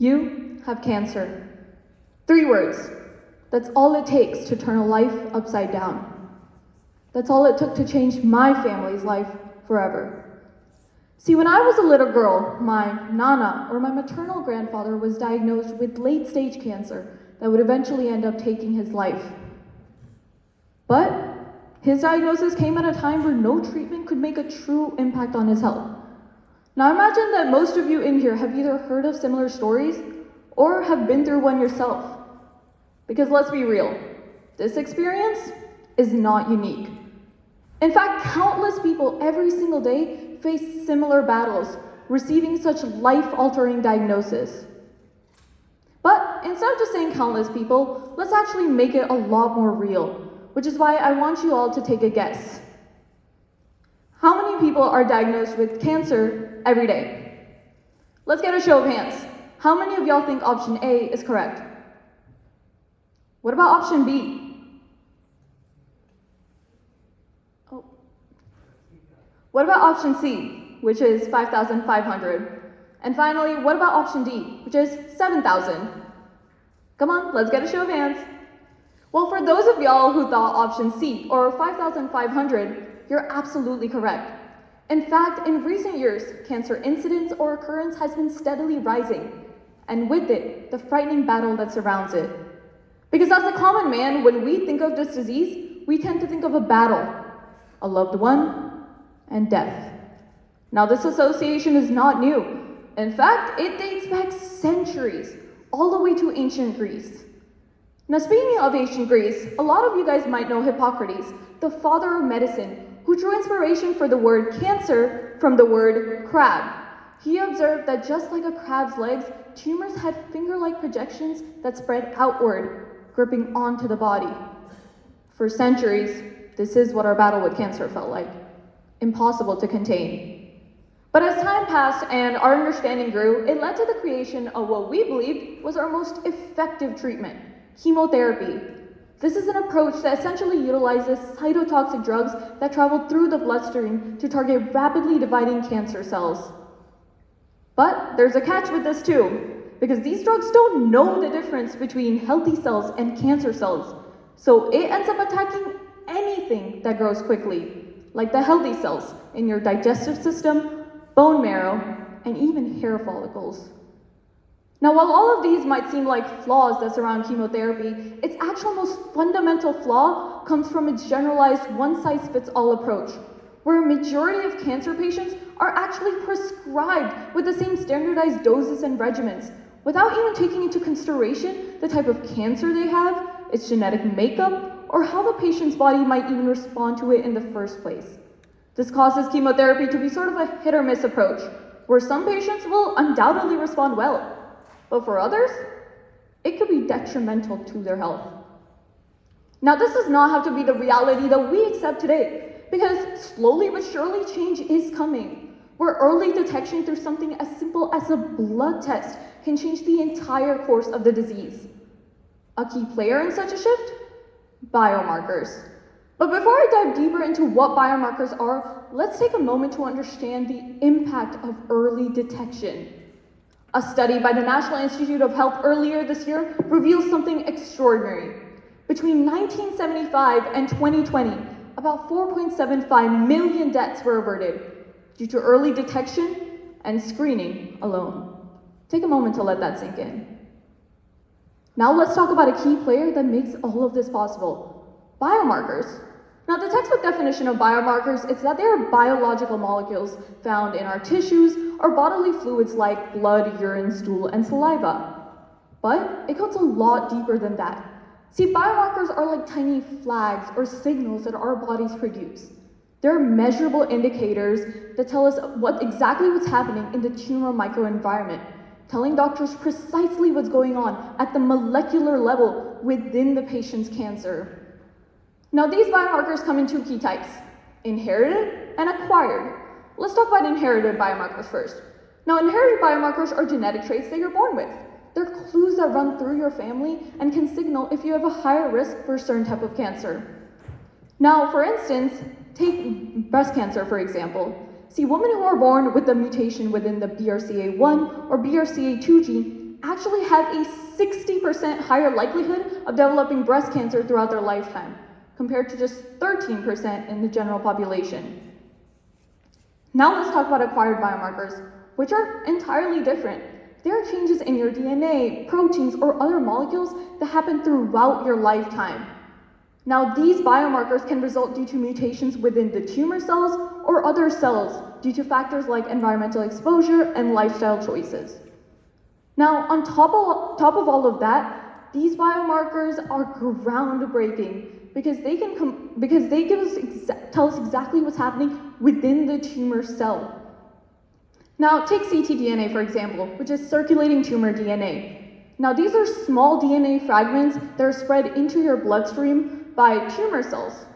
You have cancer. 3 words. That's all it takes to turn a life upside down. That's all it took to change my family's life forever. See, when I was a little girl, my nana, or my maternal grandfather, was diagnosed with late-stage cancer that would eventually end up taking his life. But his diagnosis came at a time where no treatment could make a true impact on his health. Now imagine that most of you in here have either heard of similar stories or have been through one yourself. Because let's be real, this experience is not unique. In fact, countless people every single day face similar battles, receiving such life-altering diagnoses. But instead of just saying countless people, let's actually make it a lot more real, which is why I want you all to take a guess. How many people are diagnosed with cancer every day? Let's get a show of hands. How many of y'all think option A is correct? What about option B? Oh. What about option C, which is 5,500? And finally, what about option D, which is 7,000? Come on, let's get a show of hands. Well, for those of y'all who thought option C, or 5,500, you're absolutely correct. In fact, in recent years, cancer incidence or occurrence has been steadily rising, and with it, the frightening battle that surrounds it. Because as a common man, when we think of this disease, we tend to think of a battle, a loved one, and death. Now, this association is not new. In fact, it dates back centuries, all the way to ancient Greece. Now, speaking of ancient Greece, a lot of you guys might know Hippocrates, the father of medicine, who drew inspiration for the word cancer from the word crab. He observed that just like a crab's legs, tumors had finger-like projections that spread outward, gripping onto the body. For centuries, this is what our battle with cancer felt like. Impossible to contain. But as time passed and our understanding grew, it led to the creation of what we believed was our most effective treatment, chemotherapy. This is an approach that essentially utilizes cytotoxic drugs that travel through the bloodstream to target rapidly dividing cancer cells. But there's a catch with this too, because these drugs don't know the difference between healthy cells and cancer cells, so it ends up attacking anything that grows quickly, like the healthy cells in your digestive system, bone marrow, and even hair follicles. Now, while all of these might seem like flaws that surround chemotherapy, its actual most fundamental flaw comes from its generalized one-size-fits-all approach, where a majority of cancer patients are actually prescribed with the same standardized doses and regimens, without even taking into consideration the type of cancer they have, its genetic makeup, or how the patient's body might even respond to it in the first place. This causes chemotherapy to be sort of a hit-or-miss approach, where some patients will undoubtedly respond well, but for others, it could be detrimental to their health. Now, this does not have to be the reality that we accept today, because slowly but surely change is coming, where early detection through something as simple as a blood test can change the entire course of the disease. A key player in such a shift? Biomarkers. But before I dive deeper into what biomarkers are, let's take a moment to understand the impact of early detection. A study by the National Institute of Health earlier this year reveals something extraordinary. Between 1975 and 2020, about 4.75 million deaths were averted due to early detection and screening alone. Take a moment to let that sink in. Now let's talk about a key player that makes all of this possible: biomarkers. Now, the textbook definition of biomarkers is that they are biological molecules found in our tissues or bodily fluids like blood, urine, stool, and saliva. But it goes a lot deeper than that. See, biomarkers are like tiny flags or signals that our bodies produce. They're measurable indicators that tell us exactly what's happening in the tumor microenvironment, telling doctors precisely what's going on at the molecular level within the patient's cancer. Now, these biomarkers come in 2 key types: inherited and acquired. Let's talk about inherited biomarkers first. Now, inherited biomarkers are genetic traits that you're born with. They're clues that run through your family and can signal if you have a higher risk for a certain type of cancer. Now, for instance, take breast cancer, for example. See, women who are born with a mutation within the BRCA1 or BRCA2 gene actually have a 60% higher likelihood of developing breast cancer throughout their lifetime, compared to just 13% in the general population. Now let's talk about acquired biomarkers, which are entirely different. They are changes in your DNA, proteins, or other molecules that happen throughout your lifetime. Now, these biomarkers can result due to mutations within the tumor cells or other cells due to factors like environmental exposure and lifestyle choices. Now, on top of all of that, these biomarkers are groundbreaking because they tell us exactly what's happening within the tumor cell. Now, take ctDNA for example, which is circulating tumor DNA. Now, these are small DNA fragments that are spread into your bloodstream by tumor cells.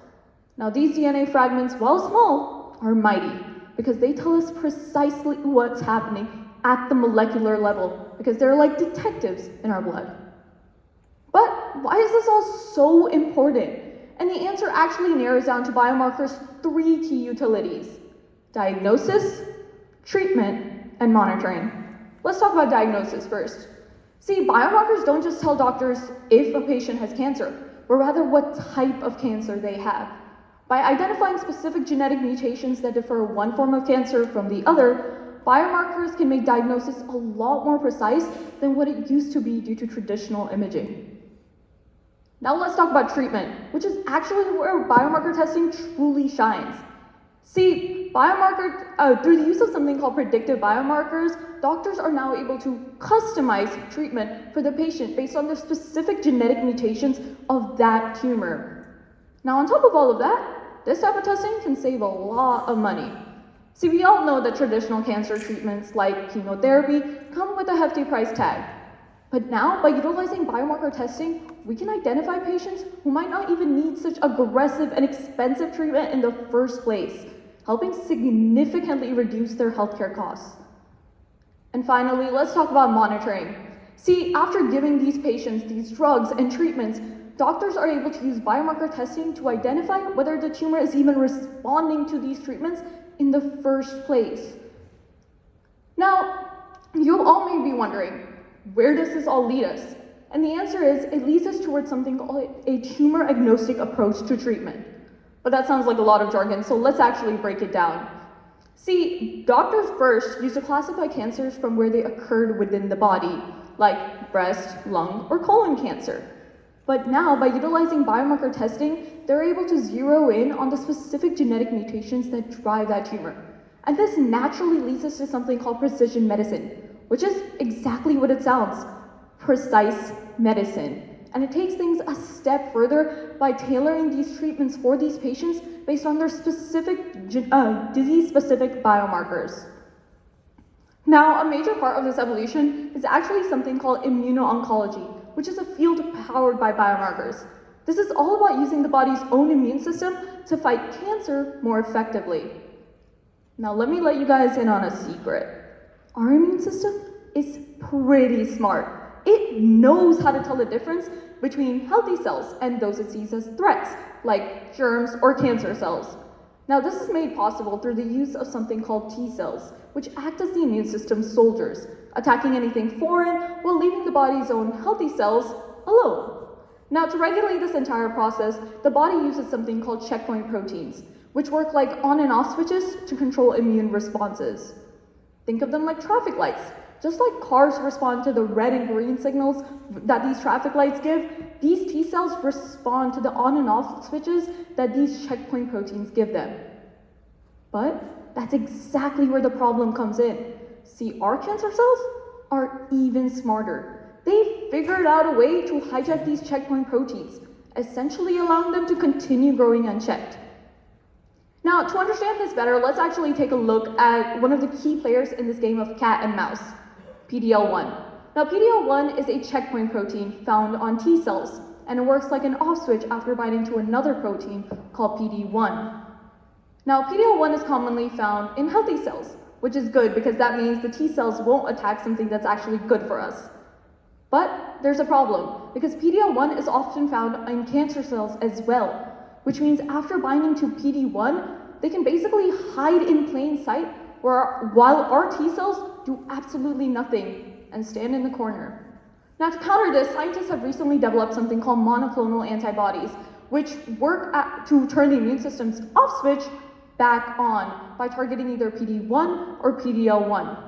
Now, these DNA fragments, while small, are mighty because they tell us precisely what's happening at the molecular level because they're like detectives in our blood. But why is this all so important? And the answer actually narrows down to biomarkers' 3 key utilities: diagnosis, treatment, and monitoring. Let's talk about diagnosis first. See, biomarkers don't just tell doctors if a patient has cancer, but rather what type of cancer they have. By identifying specific genetic mutations that differ one form of cancer from the other, biomarkers can make diagnosis a lot more precise than what it used to be due to traditional imaging. Now let's talk about treatment, which is actually where biomarker testing truly shines. See, through the use of something called predictive biomarkers, doctors are now able to customize treatment for the patient based on the specific genetic mutations of that tumor. Now, on top of all of that, this type of testing can save a lot of money. See, we all know that traditional cancer treatments like chemotherapy come with a hefty price tag. But now, by utilizing biomarker testing, we can identify patients who might not even need such aggressive and expensive treatment in the first place, helping significantly reduce their healthcare costs. And finally, let's talk about monitoring. See, after giving these patients these drugs and treatments, doctors are able to use biomarker testing to identify whether the tumor is even responding to these treatments in the first place. Now, you all may be wondering, where does this all lead us? And the answer is, it leads us towards something called a tumor-agnostic approach to treatment. But that sounds like a lot of jargon, so let's actually break it down. See, doctors first used to classify cancers from where they occurred within the body, like breast, lung, or colon cancer. But now, by utilizing biomarker testing, they're able to zero in on the specific genetic mutations that drive that tumor. And this naturally leads us to something called precision medicine, which is exactly what it sounds: precise medicine. And it takes things a step further by tailoring these treatments for these patients based on their specific disease-specific biomarkers. Now, a major part of this evolution is actually something called immuno-oncology, which is a field powered by biomarkers. This is all about using the body's own immune system to fight cancer more effectively. Now, let me let you guys in on a secret. Our immune system is pretty smart. It knows how to tell the difference between healthy cells and those it sees as threats, like germs or cancer cells. Now, this is made possible through the use of something called T cells, which act as the immune system's soldiers, attacking anything foreign while leaving the body's own healthy cells alone. Now, to regulate this entire process, the body uses something called checkpoint proteins, which work like on and off switches to control immune responses. Think of them like traffic lights. Just like cars respond to the red and green signals that these traffic lights give, these T cells respond to the on and off switches that these checkpoint proteins give them. But that's exactly where the problem comes in. See, our cancer cells are even smarter. They figured out a way to hijack these checkpoint proteins, essentially allowing them to continue growing unchecked. Now, to understand this better, let's actually take a look at one of the key players in this game of cat and mouse, PD-L1. Now, PD-L1 is a checkpoint protein found on T cells, and it works like an off switch after binding to another protein called PD-1. Now, PD-L1 is commonly found in healthy cells, which is good because that means the T cells won't attack something that's actually good for us. But there's a problem, because PD-L1 is often found in cancer cells as well, which means after binding to PD-1, they can basically hide in plain sight while our T cells do absolutely nothing, and stand in the corner. Now, to counter this, scientists have recently developed something called monoclonal antibodies, which work to turn the immune system's off switch back on by targeting either PD-1 or PD-L1.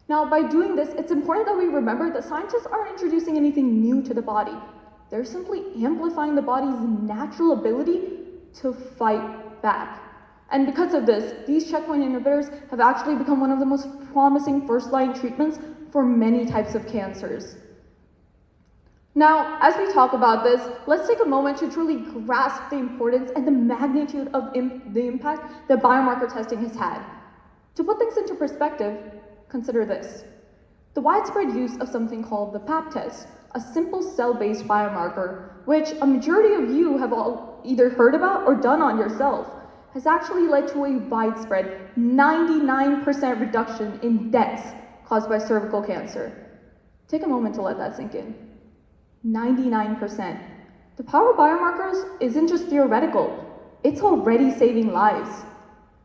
Now, by doing this, it's important that we remember that scientists aren't introducing anything new to the body. They're simply amplifying the body's natural ability to fight back. And because of this, these checkpoint inhibitors have actually become one of the most promising first-line treatments for many types of cancers. Now, as we talk about this, let's take a moment to truly grasp the importance and the magnitude of the impact that biomarker testing has had. To put things into perspective, consider this. The widespread use of something called the Pap test, a simple cell-based biomarker, which a majority of you have all either heard about or done on yourself, has actually led to a widespread 99% reduction in deaths caused by cervical cancer. Take a moment to let that sink in. 99%. The power of biomarkers isn't just theoretical, it's already saving lives.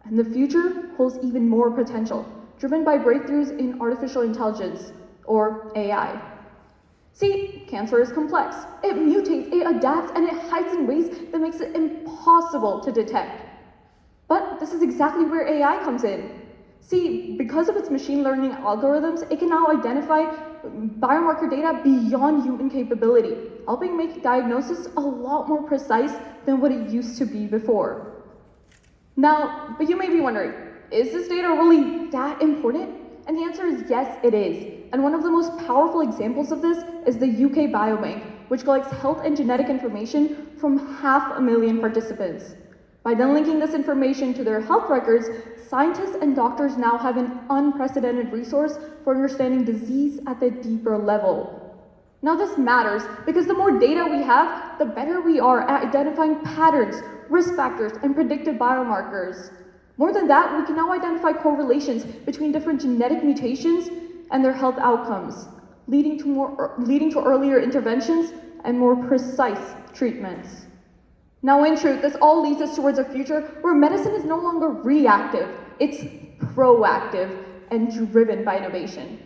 And the future holds even more potential, driven by breakthroughs in artificial intelligence, or AI. See, cancer is complex. It mutates, it adapts, and it hides in ways that makes it impossible to detect. But this is exactly where AI comes in. See, because of its machine learning algorithms, it can now identify biomarker data beyond human capability, helping make diagnosis a lot more precise than what it used to be before. Now, but you may be wondering, is this data really that important? And the answer is yes, it is. And one of the most powerful examples of this is the UK Biobank, which collects health and genetic information from 500,000 participants. By then linking this information to their health records, scientists and doctors now have an unprecedented resource for understanding disease at the deeper level. Now this matters because the more data we have, the better we are at identifying patterns, risk factors, and predictive biomarkers. More than that, we can now identify correlations between different genetic mutations and their health outcomes, leading to earlier interventions and more precise treatments. Now, in truth, this all leads us towards a future where medicine is no longer reactive, it's proactive and driven by innovation.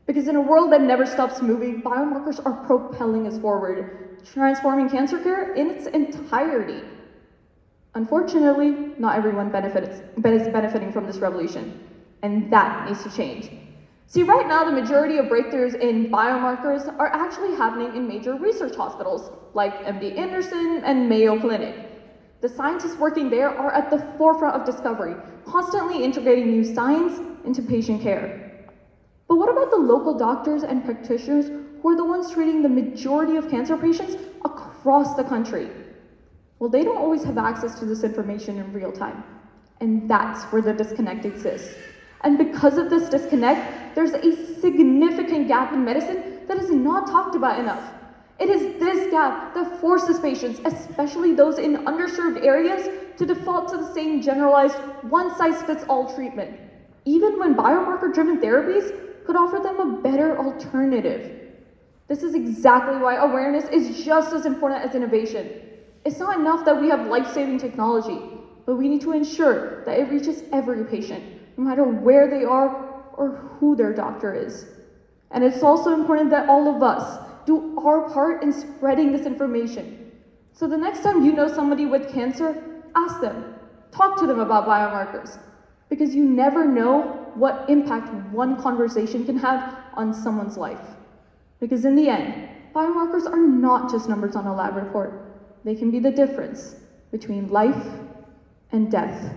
Because in a world that never stops moving, biomarkers are propelling us forward, transforming cancer care in its entirety. Unfortunately, not everyone is benefiting from this revolution, and that needs to change. See, right now, the majority of breakthroughs in biomarkers are actually happening in major research hospitals, like MD Anderson and Mayo Clinic. The scientists working there are at the forefront of discovery, constantly integrating new science into patient care. But what about the local doctors and practitioners who are the ones treating the majority of cancer patients across the country? Well, they don't always have access to this information in real time, and that's where the disconnect exists. And because of this disconnect, there's a significant gap in medicine that is not talked about enough. It is this gap that forces patients, especially those in underserved areas, to default to the same generalized one-size-fits-all treatment, even when biomarker-driven therapies could offer them a better alternative. This is exactly why awareness is just as important as innovation. It's not enough that we have life-saving technology, but we need to ensure that it reaches every patient, no matter where they are or who their doctor is. And it's also important that all of us do our part in spreading this information. So the next time you know somebody with cancer, ask them, talk to them about biomarkers, because you never know what impact one conversation can have on someone's life. Because in the end, biomarkers are not just numbers on a lab report. They can be the difference between life and death.